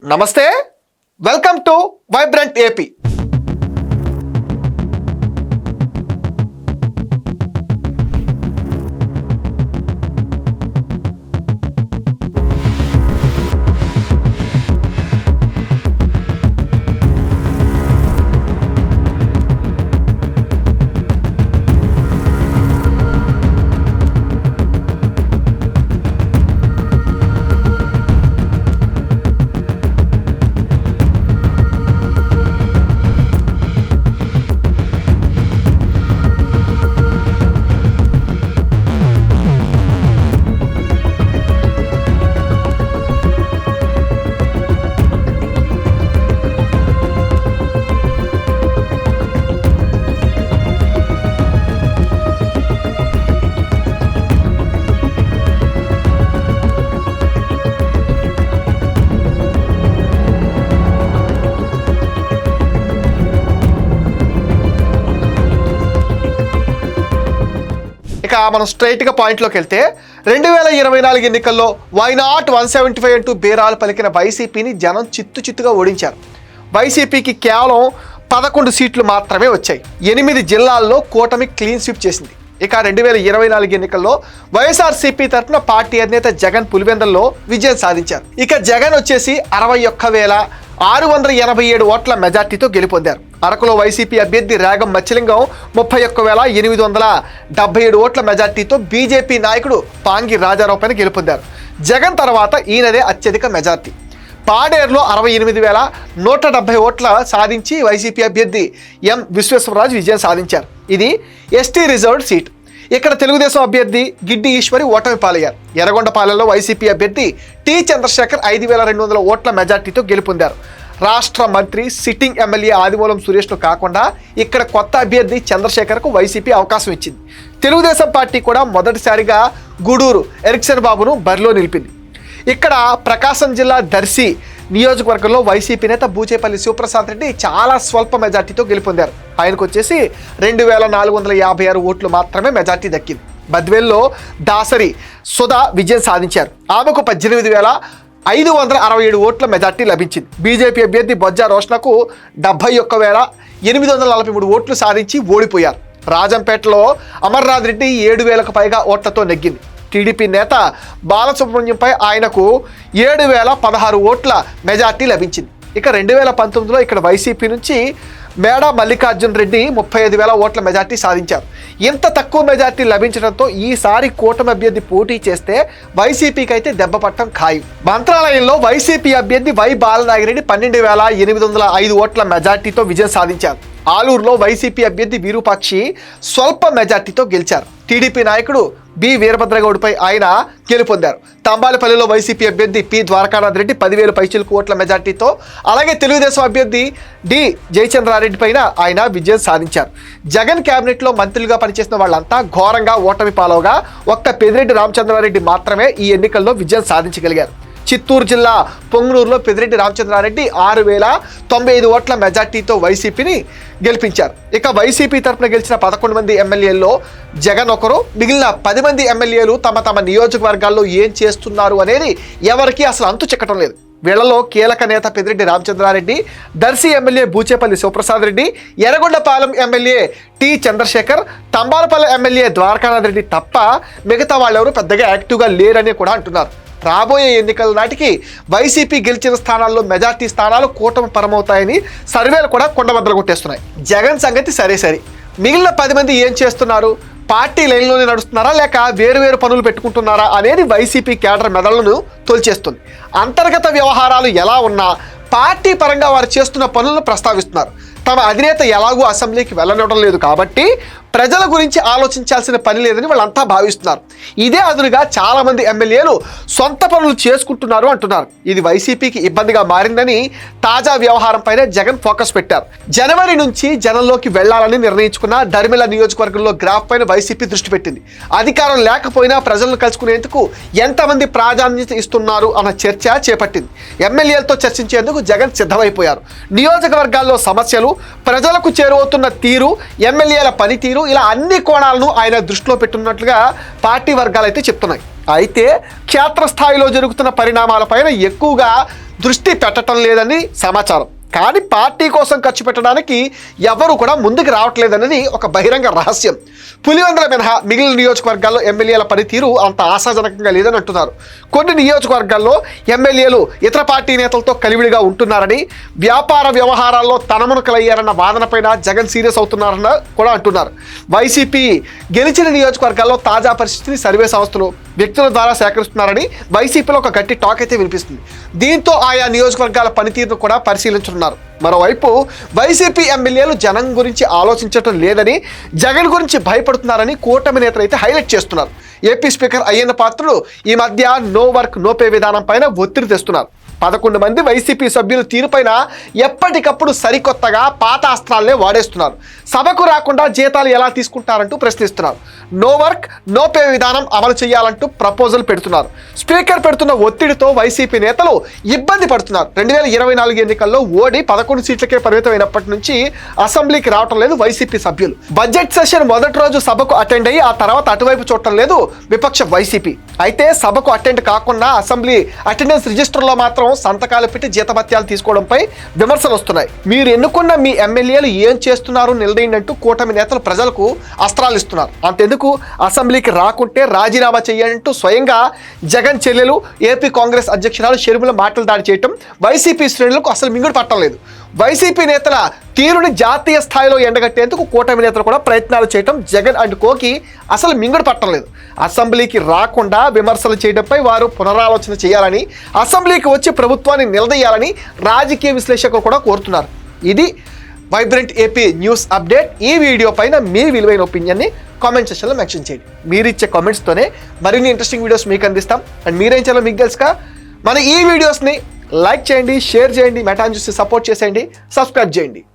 నమస్తే, welcome to vibrant AP. ఇక మనం స్ట్రైట్గా పాయింట్లోకి వెళ్తే 2024 ఎన్నికల్లో వై నాట్ 175 అంటూ బేరాలు పలికిన వైసీపీని జనం చిత్తుగా ఓడించారు. వైసీపీకి కేవలం 11 సీట్లు మాత్రమే వచ్చాయి. 8 జిల్లాల్లో కూటమి క్లీన్ స్వీప్ చేసింది. ఇక 2024 ఎన్నికల్లో వైఎస్ఆర్సీపీ తరఫున పార్టీ అధినేత జగన్ పులివెందుల్లో విజయం సాధించారు. ఇక జగన్ వచ్చేసి 61,687 ఓట్ల మెజార్టీతో గెలుపొందారు. అరకులో వైసీపీ అభ్యర్థి రేగం మత్స్యలింగం 31,877 ఓట్ల మెజార్టీతో బీజేపీ నాయకుడు పాంగి రాజారావు పైన గెలుపొందారు. జగన్ తర్వాత ఈయనదే అత్యధిక మెజార్టీ. పాడేరులో 68,170 ఓట్ల సాధించి వైసీపీ అభ్యర్థి ఎం విశ్వేశ్వరరాజు విజయం సాధించారు. ఇది ఎస్టీ రిజర్వ్డ్ సీట్. ఇక్కడ తెలుగుదేశం అభ్యర్థి గిడ్డి ఈశ్వరి ఓటమి పాలయ్యారు. ఎర్రగొండపాలెంలో వైసీపీ అభ్యర్థి టి చంద్రశేఖర్ 5,200 ఓట్ల మెజార్టీతో గెలుపొందారు. రాష్ట్ర మంత్రి సిట్టింగ్ ఎమ్మెల్యే ఆదిమూలం సురేష్ను కాకుండా ఇక్కడ కొత్త అభ్యర్థి చంద్రశేఖర్కు వైసీపీ అవకాశం ఇచ్చింది. తెలుగుదేశం పార్టీ కూడా మొదటిసారిగా గూడూరు ఎరిక్సన్ బాబును బరిలో నిలిపింది. ఇక్కడ ప్రకాశం జిల్లా దర్శి నియోజకవర్గంలో వైసీపీ నేత బూచేపల్లి శివప్రసాద్ రెడ్డి చాలా స్వల్ప మెజార్టీతో గెలుపొందారు. ఆయనకు వచ్చేసి 2,456 ఓట్లు మాత్రమే మెజార్టీ దక్కింది. బద్వేల్లో దాసరి సుధా విజయం సాధించారు. ఆమెకు 18,567 ఓట్ల మెజార్టీ లభించింది. బీజేపీ అభ్యర్థి బొజ్జా రోషనకు 71,843 ఓట్లు సాధించి ఓడిపోయారు. రాజంపేటలో అమర్నాథ్ రెడ్డి 7,000కు పైగా ఓట్లతో నెగ్గింది. టీడీపీ నేత బాలసుబ్రహ్మణ్యంపై ఆయనకు 7,016 ఓట్ల మెజార్టీ లభించింది. ఇక 2019లో ఇక్కడ వైసీపీ నుంచి మేడా మల్లికార్జున్ రెడ్డి 35,000 ఓట్ల మెజార్టీ సాధించారు. ఇంత తక్కువ మెజార్టీ లభించడంతో ఈసారి కూటమి అభ్యర్థి పోటీ చేస్తే వైసీపీకి అయితే దెబ్బపట్టం ఖాయం. మంత్రాలయంలో వైసీపీ అభ్యర్థి వై బాలనాగిరెడ్డి 12,805 ఓట్ల మెజార్టీతో విజయం సాధించారు. ఆలూరులో వైసీపీ అభ్యర్థి విరూపాక్షి స్వల్ప మెజార్టీతో గెలిచారు. టీడీపీ నాయకుడు బి వీరభద్రగౌడ్పై ఆయన గెలుపొందారు. తంబాలపల్లిలో వైసీపీ అభ్యర్థి పి ద్వారకానాథ్ రెడ్డి 10,000 పైచిలకు ఓట్ల మెజార్టీతో, అలాగే తెలుగుదేశం అభ్యర్థి డి జయచంద్రారెడ్డి పైన ఆయన విజయం సాధించారు. జగన్ కేబినెట్లో మంత్రులుగా పనిచేసిన వాళ్ళంతా ఘోరంగా ఓటమి పాలవగా ఒక్క పెద్దిరెడ్డి రామచంద్రారెడ్డి మాత్రమే ఈ ఎన్నికల్లో విజయం సాధించగలిగారు. చిత్తూరు జిల్లా పొంగనూరులో పెద్దిరెడ్డి రామచంద్రారెడ్డి 6,095 ఓట్ల మెజార్టీతో వైసీపీని గెలిపించారు. ఇక వైసీపీ తరఫున గెలిచిన 11 మంది ఎమ్మెల్యేల్లో జగన్ ఒకరు. మిగిలిన 10 మంది ఎమ్మెల్యేలు తమ నియోజకవర్గాల్లో ఏం చేస్తున్నారు అనేది ఎవరికీ అసలు అంతు చిక్కటం లేదు. వీళ్లలో కీలక నేత Peddireddy Ramachandra Reddy, Darsi MLA Buchepalli Sivaprasad Reddy, Yerragondapalem MLA T Chandrasekhar, Thamballapalle MLA Dwarakanath Reddy తప్ప మిగతా వాళ్ళెవరూ పెద్దగా యాక్టివ్గా లేరని కూడా అంటున్నారు. రాబోయే ఎన్నికల నాటికి వైసీపీ గెలిచిన స్థానాల్లో మెజార్టీ స్థానాలు కూటమి పరమవుతాయని సర్వేలు కూడా కొండబద్దలు కొట్టేస్తున్నాయి. జగన్ సంగతి సరే, మిగిలిన 10 మంది ఏం చేస్తున్నారు? పార్టీ లైన్లోనే నడుస్తున్నారా లేక వేరు పనులు పెట్టుకుంటున్నారా అనేది వైసీపీ కేడర్ మెదళ్లను తొలిచేస్తుంది. అంతర్గత వ్యవహారాలు ఎలా ఉన్నా పార్టీ పరంగా వారు చేస్తున్న పనులను ప్రస్తావిస్తున్నారు. తమ అధినేత ఎలాగూ అసెంబ్లీకి వెళ్ళనివ్వడం లేదు కాబట్టి ప్రజల గురించి ఆలోచించాల్సిన పని లేదని వాళ్ళంతా భావిస్తున్నారు. ఇదే అదునుగా చాలామంది ఎమ్మెల్యేలు సొంత పనులు చేసుకుంటున్నారు అంటున్నారు. ఇది వైసీపీకి ఇబ్బందిగా మారిందని తాజా వ్యవహారంపైనే జగన్ ఫోకస్ పెట్టారు. జనవరి నుంచి జనంలోకి వెళ్లాలని నిర్ణయించుకున్న దర్మిల నియోజకవర్గంలో గ్రాఫ్ పైన వైసీపీ దృష్టి పెట్టింది. అధికారం లేకపోయినా ప్రజలను కలుసుకునేందుకు ఎంతమంది ప్రాధాన్యత ఇస్తున్నారు అన్న చర్చ చేపట్టింది. ఎమ్మెల్యేలతో చర్చించేందుకు జగన్ సిద్ధమైపోయారు. నియోజకవర్గాల్లో సమస్యలు, ప్రజలకు చేరువవుతున్న తీరు, ఎమ్మెల్యేల పనితీరు, ఇలా అన్ని కోణాలను ఆయన దృష్టిలో పెట్టున్నట్లుగా పార్టీ వర్గాలు అయితే చెప్తున్నాయి. అయితే క్షేత్రస్థాయిలో జరుగుతున్న పరిణామాలపైన ఎక్కువగా దృష్టి పెట్టడం లేదని సమాచారం. కానీ పార్టీ కోసం ఖర్చు పెట్టడానికి ఎవరు కూడా ముందుకు రావట్లేదన్నది ఒక బహిరంగ రహస్యం. పులివెందుల మినహా మిగిలిన నియోజకవర్గాల్లో ఎమ్మెల్యేల పనితీరు అంత ఆశాజనకంగా లేదని అంటున్నారు. కొన్ని నియోజకవర్గాల్లో ఎమ్మెల్యేలు ఇతర పార్టీ నేతలతో కలివిడిగా ఉంటున్నారని, వ్యాపార వ్యవహారాల్లో తనమునకలయ్యారన్న వాదనపైన జగన్ సీరియస్ అవుతున్నారని కూడా అంటున్నారు. వైసీపీ గెలిచిన నియోజకవర్గాల్లో తాజా పరిస్థితిని సర్వే సంస్థలు వ్యక్తుల ద్వారా సేకరిస్తున్నారని వైసీపీలో ఒక గట్టి టాక్ అయితే వినిపిస్తుంది. దీంతో ఆయా నియోజకవర్గాల పనితీరును కూడా పరిశీలించనున్నారు. మరోవైపు వైసీపీ ఎమ్మెల్యేలు జనం గురించి ఆలోచించడం లేదని, జగన్ గురించి భయపడుతున్నారని కూటమి నేతలు అయితే హైలైట్ చేస్తున్నారు. ఏపీ స్పీకర్ అయ్యన్న పాత్రుడు ఈ మధ్య నో వర్క్ నో పే విధానం పైన ఒత్తిడి తెస్తున్నారు. 11 మంది వైసీపీ సభ్యుల తీరుపైన ఎప్పటికప్పుడు సరికొత్తగా పాత అస్త్రాలనే వాడేస్తున్నారు. సభకు రాకుండా జీతాలు ఎలా తీసుకుంటారంటూ ప్రశ్నిస్తున్నారు. నో వర్క్ నో పే విధానం అమలు చేయాలంటూ ప్రపోజల్ పెడుతున్నారు. స్పీకర్ పెడుతున్న ఒత్తిడితో వైసీపీ నేతలు ఇబ్బంది పడుతున్నారు. 2024 ఎన్నికల్లో ఓడి 11 సీట్లకే పరిమితమైనప్పటి నుంచి అసెంబ్లీకి రావటం లేదు వైసీపీ సభ్యులు. బడ్జెట్ సెషన్ మొదటి రోజు సభకు అటెండ్ అయ్యి ఆ తర్వాత అటువైపు చూడటం లేదు విపక్ష వైసీపీ. అయితే సభకు అటెండ్ కాకుండా అసెంబ్లీ అటెండెన్స్ రిజిస్టర్లో మాత్రం సంతకాలు పెట్టి జీతభత్యాలు తీసుకోవడంపై విమర్శలు వస్తున్నాయి. మీరు ఎన్నుకున్న మీ ఎమ్మెల్యేలు ఏం చేస్తున్నారు నిలదీయండి కూటమి నేతలు ప్రజలకు అస్త్రాలు ఇస్తున్నారు. అంతెందుకు అసెంబ్లీకి రాకుంటే రాజీనామా చేయాలంటూ స్వయంగా జగన్ చెల్లెలు ఏపీ కాంగ్రెస్ అధ్యక్షురాలు షర్మిల మాటలు దాడి చేయటం వైసీపీ శ్రేణులకు అసలు మింగుడు పట్టడం లేదు. వైసీపీ నేతల తీరుని జాతీయ స్థాయిలో ఎండగట్టేందుకు కూటమి నేతలు కూడా ప్రయత్నాలు చేయడం జగన్ అండ్ కోకి అసలు మింగుడు పట్టడం లేదు. అసెంబ్లీకి రాకుండా విమర్శలు చేయడంపై వారు పునరాలోచన చేయాలని, అసెంబ్లీకి వచ్చి ప్రభుత్వాన్ని నిలదీయాలని రాజకీయ విశ్లేషకులు కూడా కోరుతున్నారు. ఇది వైబ్రెంట్ ఏపీ న్యూస్ అప్డేట్. ఈ వీడియో పైన మీ విలువైన ఒపీనియన్ని కామెంట్ సెక్షన్లో మెన్షన్ చేయండి. మీరు ఇచ్చే కామెంట్స్తోనే మరిన్ని ఇంట్రెస్టింగ్ వీడియోస్ మీకు అందిస్తాం. అండ్ మీరేం చేయాలో మీకు తెలుసుగా, మన ఈ వీడియోస్ని లైక్ చేయండి, షేర్ చేయండి, మెటాన్ చూసి సపోర్ట్ చేసేయండి, సబ్స్క్రైబ్ చేయండి.